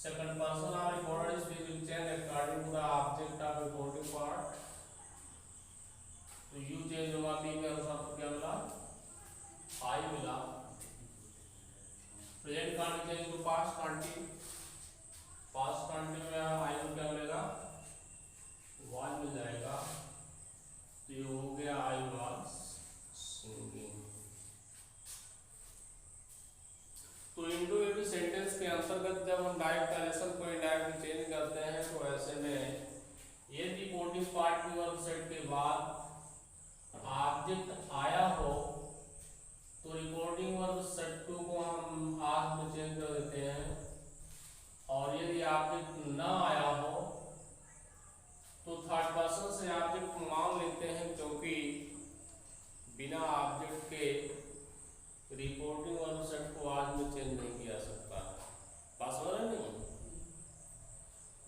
Second person of recorded speech will change according to the object of recording part. तो you change होगा B के अनुसार, तो क्या मिला? आई मिला। Present continuous to past continuous, past continuous में आई को क्या मिलेगा? वन मिल जाएगा। तो ये हो गया आई वाज सिंगिंग। तो इंटू सेंटेंस के अंतर्गत जब हम डायरेक्ट कनेक्शन को इनडायरेक्ट चेंज करते हैं तो ऐसे में ये रिपोर्टिंग पार्ट की वर्ब सेट के बाद ऑब्जेक्ट आया हो तो रिपोर्टिंग वर्ब सेट टू को हम आज में चेंज कर देते हैं, और यदि ऑब्जेक्ट ना आया हो तो थर्ड पर्सन से ऑब्जेक्ट मान लेते हैं, क्योंकि बिना ऑब्जेक्ट के रिपोर्टिंग वर्ब सेट को आज में चेंज नहीं किया सकता। पास हो रहा नहीं?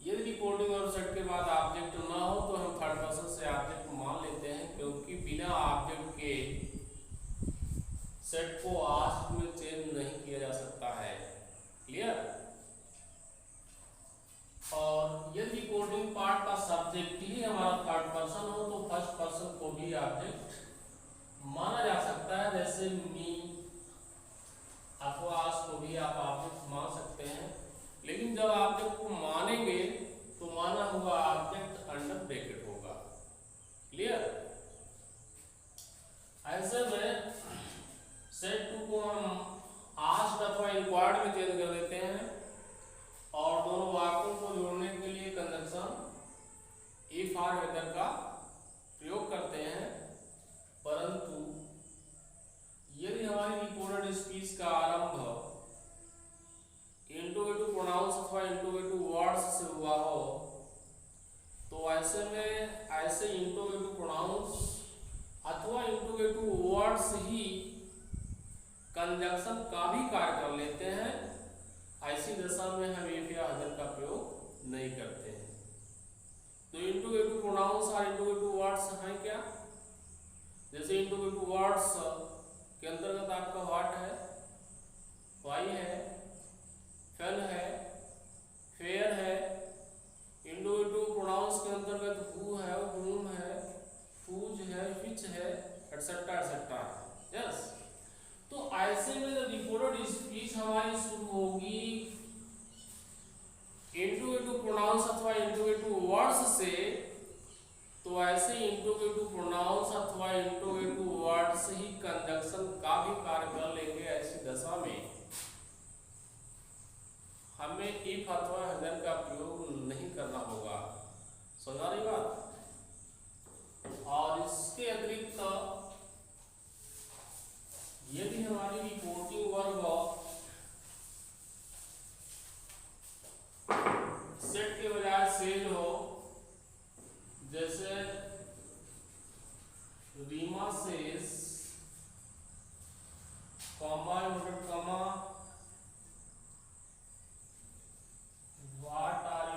यदि रिपोर्टिंग वर्ब सेट के बाद ऑब्जेक्ट ना हो तो हम थर्ड पर्सन से ऑब्जेक्ट मान लेते हैं, क्योंकि बिना ऑब्जेक्ट के सेट को आज में चेंज नहीं किया जा सकता है। क्लियर? और यदि रिपोर्टिंग पार्ट का सब्जेक्ट ही हमारा थर्ड पर्सन हो तो फर्स्ट पर्सन को भी ऑब्जेक्ट माना जा सकता है, जैसे मी अथवा आस को भी आप ऑब्जेक्ट मान सकते हैं। लेकिन जब ऑब्जेक्ट को मानेंगे तो माना हुआ ऑब्जेक्ट अंडर ब्रैकेट होगा। क्लियर? ऐसे में सेट टू को हम आस्क्ड अथवा इंक्वायर्ड में चेंज कर देते हैं, और दोनों वाक्यों को जोड़ने के लिए कंजंक्शन इफ और वेदर का प्रयोग करते हैं। परंतु यदि हमारी रिपोर्टेड स्पीच का आरंभ इंटरोगेटिव प्रोनाउंस अथवा इंटरोगेटिव वर्ड्स से हुआ हो तो ऐसे में ऐसे इंटरोगेटिव प्रोनाउंस अथवा इंटरोगेटिव वर्ड्स ही कंजंक्शन का भी कार्य कर लेते हैं। ऐसी दशा में हम इफ या अदर का प्रयोग नहीं करते हैं। तो इंटरोगेटिव प्रोनाउंस और इंटरोगेटिव वर्ड्स हैं क्या? जैसे इंटरोगेटिव वर्ड्स के अंतर्गत आपका व्हाट है, वाई है, फेल है, फेयर है। इंटरोगेटिव प्रोनाउंस के अंतर्गत हु है, whom है, whose है, which है, एटसेट्रा एटसेट्रा है। यस, तो ऐसे में जब रिपोर्टेड स्पीच हमारी शुरू होगी इंटरोगेटिव प्रोनाउंस अथवा इंटरोगेटिव वर्ड्स से, तो ऐसे इंटरोगेटिव प्रोनाउंस अथवा इंटरोगेटिव वर्ड्स ही कंजंक्शन का भी कार्य कर लेंगे। ऐसी दशा में हमें इफ अथवा अदर का प्रयोग नहीं करना होगा। समझा रही बात? और इसके अतिरिक्त यदि हमारी रिपोर्टिंग वर्ब सेट के बजाय सेज हो, जैसे Reema says comma inverted comma what are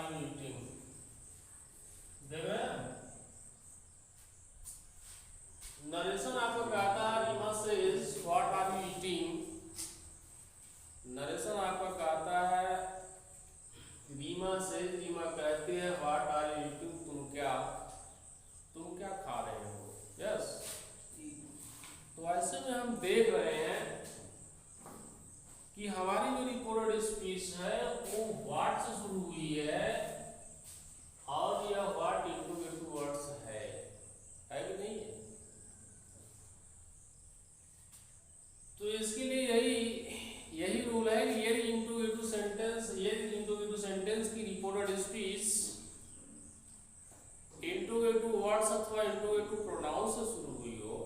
you eating. देखो नरेशन आपको कहता है Reema says what are you eating. Narration आपका कहता है रीमा सेज, रीमा कहती है व्हाट आर यू ईटिंग, तुम क्या खा रहे हो। यस, तो ऐसे में हम देख रहे हैं कि हमारी जो रिपोर्टेड स्पीच है वो व्हाट से शुरू हुई है, और यह व्हाट इंटरोगेटिव वर्ड्स है कि नहीं है? तो इसके लिए यही रूल है कि यदि इंटरोगेटिव सेंटेंस की रिपोर्टेड स्पीच इंटरोगेटिव वर्ड्स अथवा इंटरोगेटिव प्रोनाउंस से शुरू हुई हो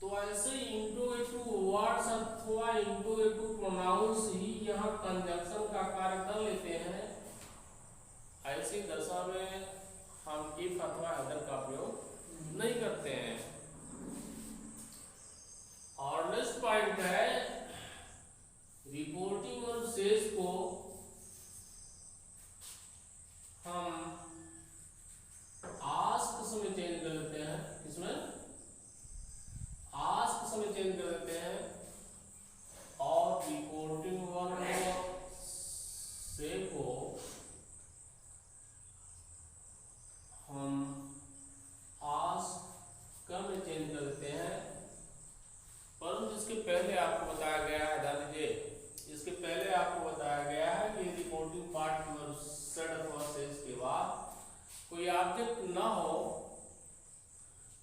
तो ऐसे इंटरोगेटिव वर्ड्स अथवा इंटरोगेटिव प्रोनाउंस ही यहाँ इसके पहले आपको बताया गया है, ध्यान दीजिए, इसके पहले आपको बताया गया है कि यदि कोडिंग पार्ट की ओर सेड अथवा सेज के बाद कोई ऑब्जेक्ट ना हो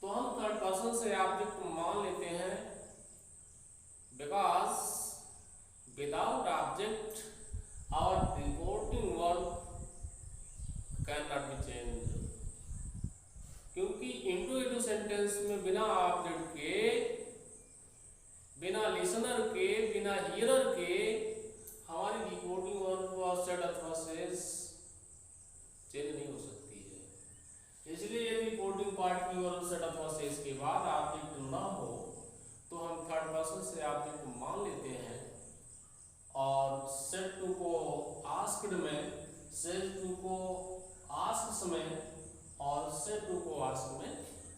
तो हम थर्ड पर्सन से ऑब्जेक्ट मान लेते हैं, because without object our reporting work can not be change. क्योंकि इंट्रोगेटिव सेंटेंस में बिना ऑब्जेक्ट के, बिना लिसनर के, बिना हियरर के हमारी रिपोर्टिंग वर्ब सेड अथवा सेज चेंज नहीं हो सकती है। इसलिए यदि रिपोर्टिंग पार्ट की वर्ब सेड अथवा सेज के बाद ऑब्जेक्ट ना हो तो हम थर्ड पर्सन से ऑब्जेक्ट मान लेते हैं और सेड टू को आस्क्ड में, सेड टू को आस्क्स में और सेड टू को आस्क में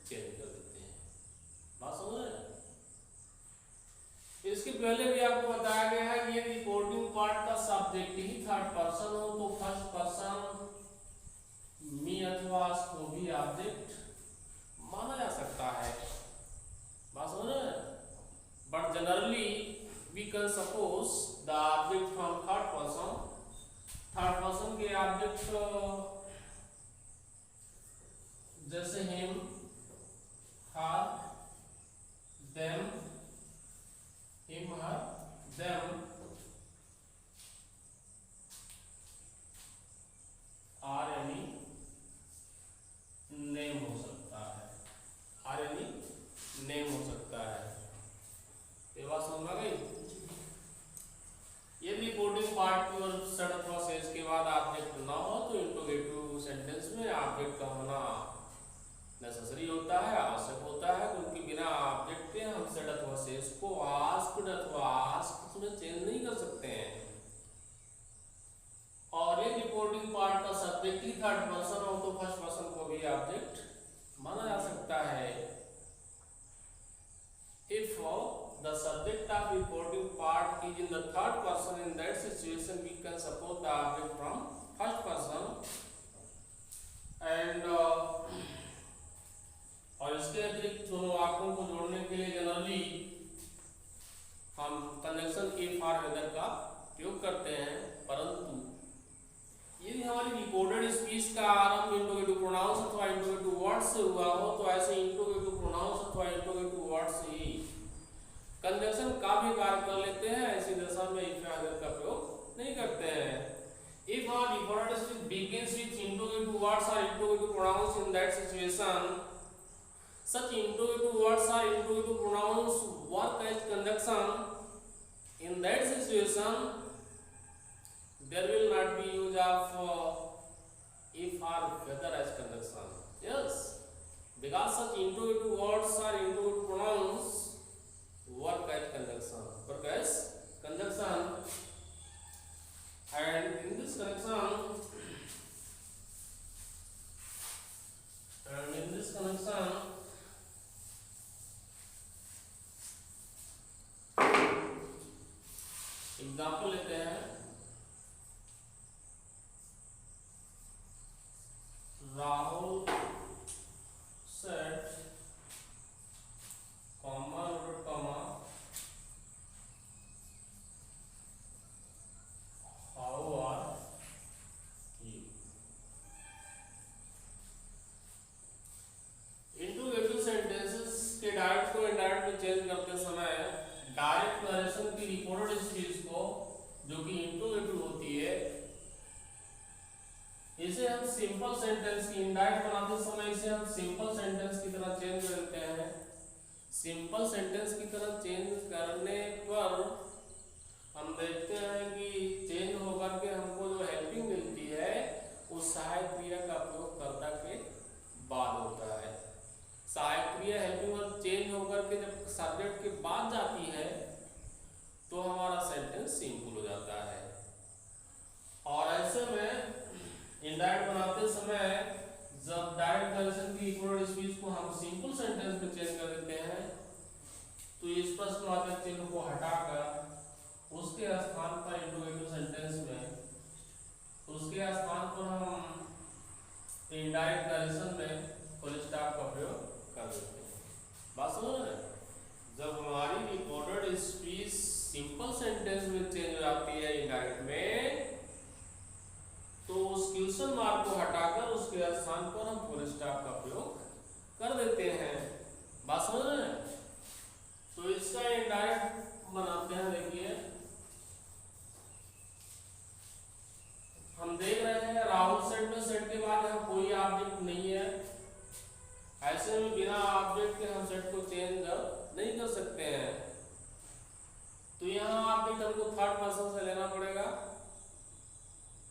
चेंज कर देते हैं। बात समझ रहे हैं? इसके पहले भी आपको बताया गया है कि यदि रिपोर्टिंग पार्ट का सब्जेक्ट ही थर्ड पर्सन हो तो फर्स्ट पर्सन मी अथवा अस को भी ऑब्जेक्ट माना जा सकता है। बात समझ रहे हैं? But generally we can suppose the object from third person, third person के ऑब्जेक्ट जैसे him, her, them, him, her, them or any name हो सकता है, आर एनी नेम हो सकता है। ये बात समझ में गई? यदि कोडिंग पार्ट की ओर सेड अथवा सेज के बाद ऑब्जेक्ट ना हो तो इंट्रोगेटिव सेंटेंस में ऑब्जेक्ट का होना नेसेसरी होता है, आवश्यक होता है, क्योंकि बिना ऑब्जेक्ट के हम सेड अथवा सेज को आस्क्ड अथवा आस्क्ड में चेंज नहीं कर सकते हैं। और ये रिपोर्टिंग पार्ट का सब्जेक्ट ही थर्ड पर्सन हो तो फर्स्ट पर्सन को भी ऑब्जेक्ट माना जा सकता है। If the subject of reporting part is in the third person, in that situation we can suppose the object from first person and और इसके अतिरिक्त दोनों वाक्यों को जोड़ने के लिए जनरली हम कंजंक्शन इफ और वेदर का उपयोग करते हैं। परंतु यदि हमारी रिकॉर्डेड स्पीच का आरंभ इंट्रोगेटिव प्रोनाउंस अथवा इंट्रोगेटिव वर्ड से हुआ हो तो ऐसे इंट्रोगेटिव प्रोनाउंस अथवा इंट्रोगेटिव वर्ड से ही कंजंक्शन का भी कार्य कर लेते हैं। ऐसी दशा में इफ या वेदर का प्रयोग नहीं करते हैं। If our recorded speech begins with interrogative words or interrogative pronouns, in that situation, such interrogative words or interrogative pronouns work as conjunction. In that situation, there will not be use of if or whether as conjunction. Yes, because such interrogative words or interrogative pronouns work as conjunction. Work as conjunction. And in this connection, example लेते हैं। Rahul said comma comma how are you. Interrogative sentences के direct को indirect में change करते समय direct narration की recorded speech को जो कि इंट्रोगेटिव होती है, इसे हम सिंपल सेंटेंस की इनडायरेक्ट बनाते समय इसे हम सिंपल सेंटेंस की तरह चेंज करते हैं। सिंपल सेंटेंस की तरह चेंज करने पर हम देखते हैं कि चेंज होकर के हमको जो हेल्पिंग मिलती है वो सहायक क्रिया का प्रयोग कर्ता के बाद होता है। सहायक क्रिया हेल्पिंग वर्ब चेंज होकर के जब सब्जेक्ट के बाद जाती है तो हमारा सेंटेंस सिंपल हो जाता है। और ऐसे में इनडायरेक्ट बनाते समय जब डायरेक्ट नरेशन की रिकॉर्डेड स्पीच को हम सिंपल सेंटेंस में चेंज कर देते हैं तो इस प्रश्नवाचक चिन्ह को हटाकर उसके स्थान पर इंट्रोगेटिव सेंटेंस में उसके स्थान पर हम इनडायरेक्ट नरेशन में फुल स्टॉप का प्रयोग कर देते हैं। बात समझ रहे हैं? जब हमारी रिकॉर्डेड बनाते हैं। देखिए हम देख रहे हैं राहुल सेट में, सेट के बाद यहाँ कोई ऑब्जेक्ट नहीं है। ऐसे में बिना ऑब्जेक्ट के हम सेट को चेंज नहीं कर सकते हैं। तो यहाँ ऑब्जेक्ट हमको थर्ड पर्सन से लेना पड़ेगा।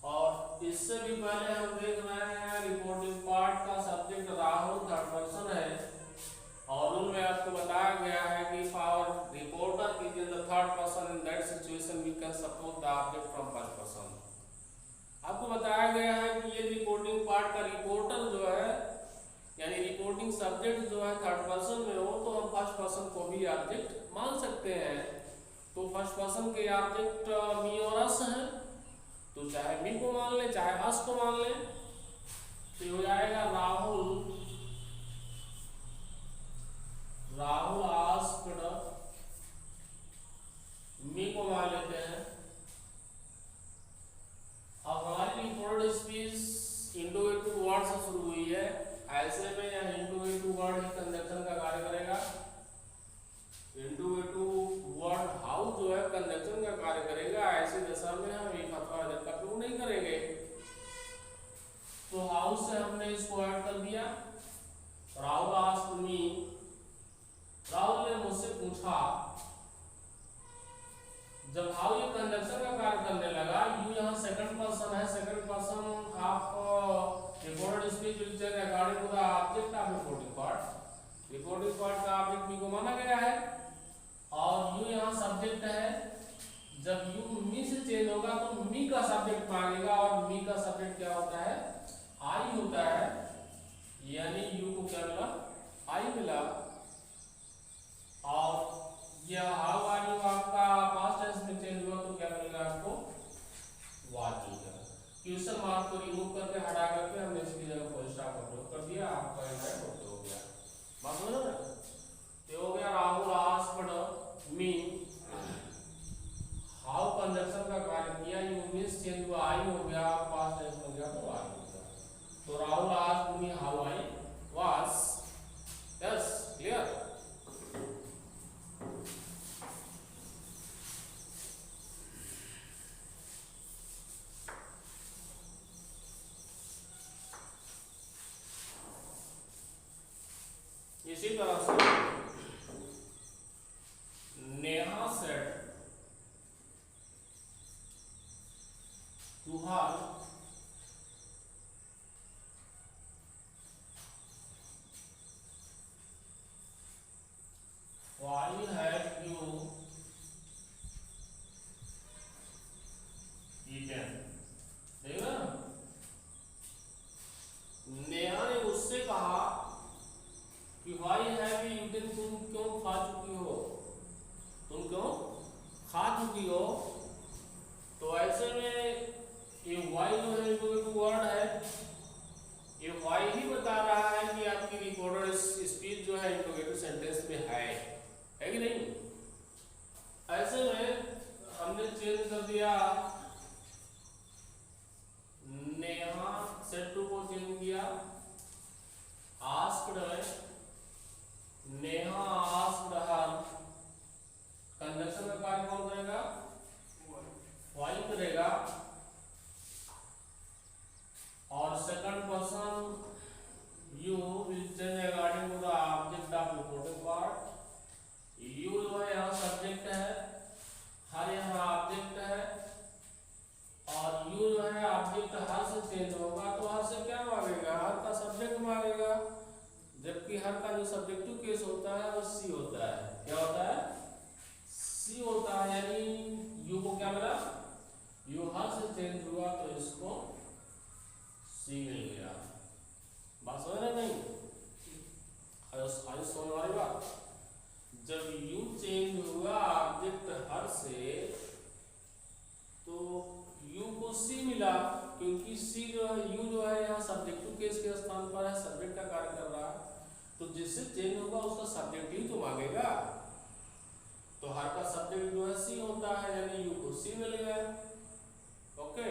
और इससे भी पहले हम देख रहे हैं रिपोर्टिंग पार्ट का सब्जेक्ट राहुल थर्ड पर्सन है, और उनमें आपको बताया गया है कि for reporter is in the third person in that situation we can suppose the object from first person. आपको बताया गया है कि ये रिपोर्टिंग पार्ट का रिपोर्टर जो है, यानी रिपोर्टिंग सब्जेक्ट जो है थर्ड पर्सन में हो, तो हम फर्स्ट पर्सन को भी ऑब्जेक्ट मान सकते हैं। तो फर्स्ट पर्सन के ऑब्जेक्ट मी और अस हैं, तो चाहे मी को मान ले चाहे अस को मान ले, तो हो जाएगा राहुल आस्क्ड, मी को मान लेते हैं। अब हमारी रिपोर्टेड स्पीच इंडोगेटिव वर्ड से शुरू हुई है। ऐसे में यह इंडोगेटिव वर्ड ही कंजंक्शन का कार्य करेगा। इंडोगेटिव वर्ड हाउ जो है कंजंक्शन का कार्य करेगा। ऐसी दशा में हम एक अथवा अदर का प्रयोग नहीं करेंगे। तो हाउ से हमने इसको ऐड कर दिया। राहुल आस्क्ड मी, राहुल ने मुझसे पूछा। जब हाउ ये कंजंक्शन का कार्य करने लगा, यू यहाँ सेकंड पर्सन है। सेकंड पर्सन आप reported speech will change according to the object of reporting part. Reporting part का ऑब्जेक्ट मी को माना गया है, और यू यहाँ सब्जेक्ट है। जब यू मी से चेंज होगा तो मी का सब्जेक्ट मांगेगा, और मी का सब्जेक्ट क्या होता है, आई होता है। यानी यू को क्या मिला, आई मिला। और यह हाउ आर यू आपका पास्ट टेंस में चेंज हुआ तो क्या मिलेगा आपको, वाज मिलेगा। क्वेश्चन मार्क को रिमूव करके हटा करके हमने इसकी जगह फुल स्टॉप का प्रयोग कर दिया। आपका इंडायरेक्ट ओके हो गया। बात समझ रहे हो? तो हो गया Rahul asked me, how conjunction का कार्य किया, यू मींस चेंज हुआ, आई हो गया, पास्ट टेंस बन गया तो आई हो गया। तो Rahul asked me how I was. Yes, clear? इसी तरह से Neha said to her why have you eaten. देखा, नेहा ने उससे कहा कि व्हाई हैव यू ईटन, तुम क्यों खा चुकी हो, तुम क्यों खा चुकी हो। तो ऐसे में ये व्हाई जो है इंडोगेटिव वर्ड है, ये व्हाई ही बता रहा है कि आपकी रिपोर्टेड स्पीच जो है इंडोगेटिव सेंटेंस में है कि नहीं। ऐसे में हमने चेंज कर दिया, नेहा सेड टू को चेंज किया, आस्क्ड है, नेहा आस्क्ड हर। कंजंक्शन का कार्य कौन करेगा, व्हाई करेगा। और second person you will change according to the object of reporting part. You जो है यहाँ सब्जेक्ट है, हर यहाँ ऑब्जेक्ट है, और यू जो है ऑब्जेक्ट हर से चेंज होगा तो हर से क्या मांगेगा, हर का सब्जेक्ट मांगेगा। जबकि हर का जो सब्जेक्टिव केस होता है वो सी होता है। क्या होता है, सी होता है। यानी यू को क्या मिला, यू हर से चेंज हुआ तो इसको सी मिल गया। बात समझ रहे नहीं? आज समझ वाली बात। जब यू चेंज हुआ ऑब्जेक्ट हर से तो यू को सी मिला, क्योंकि सी जो है, यू जो है यहाँ सब्जेक्टिव केस के स्थान पर है, सब्जेक्ट का कार्य कर रहा है। तो जिससे चेंज होगा उसका सब्जेक्ट ही तो मांगेगा। तो हर का सब्जेक्ट जो है सी होता है, यानी यू को सी मिल गया। ओके।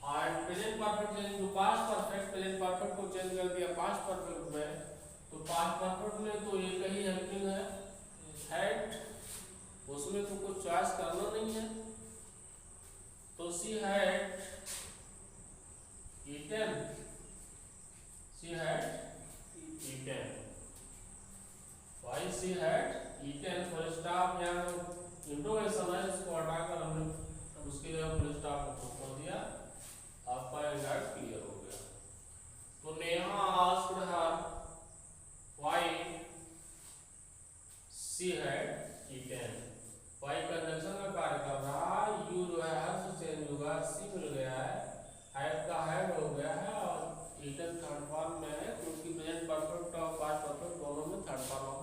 और प्रेजेंट परफेक्ट चेंज, जो पास्ट परफेक्ट प्रेजेंट परफेक्ट को चेंज कर दिया पास्ट परफेक्ट में। तो पास्ट परफेक्ट में तो एक ही हेल्पिंग है, हैड उसमें तो कुछ चॉइस करना नहीं है, तो she had eaten, she had eaten, why she had eaten, full stop, यहाँ इंट्रोगेशन है इसको हटाकर हमने उसके लिए फुल स्टॉप को छोड़ दिया, आपका एंड क्लियर हो गया। तो Neha asked her why she had eaten, why conjunction का कार्य कर रहा है, यू जो है हर से चेंज होगा, सी मिल गया है, हैड का हैड हो गया है और ईटन थर्ड फॉर्म में है, क्योंकि प्रेजेंट परफेक्ट और पास्ट परफेक्ट दोनों में थर्ड फॉर्म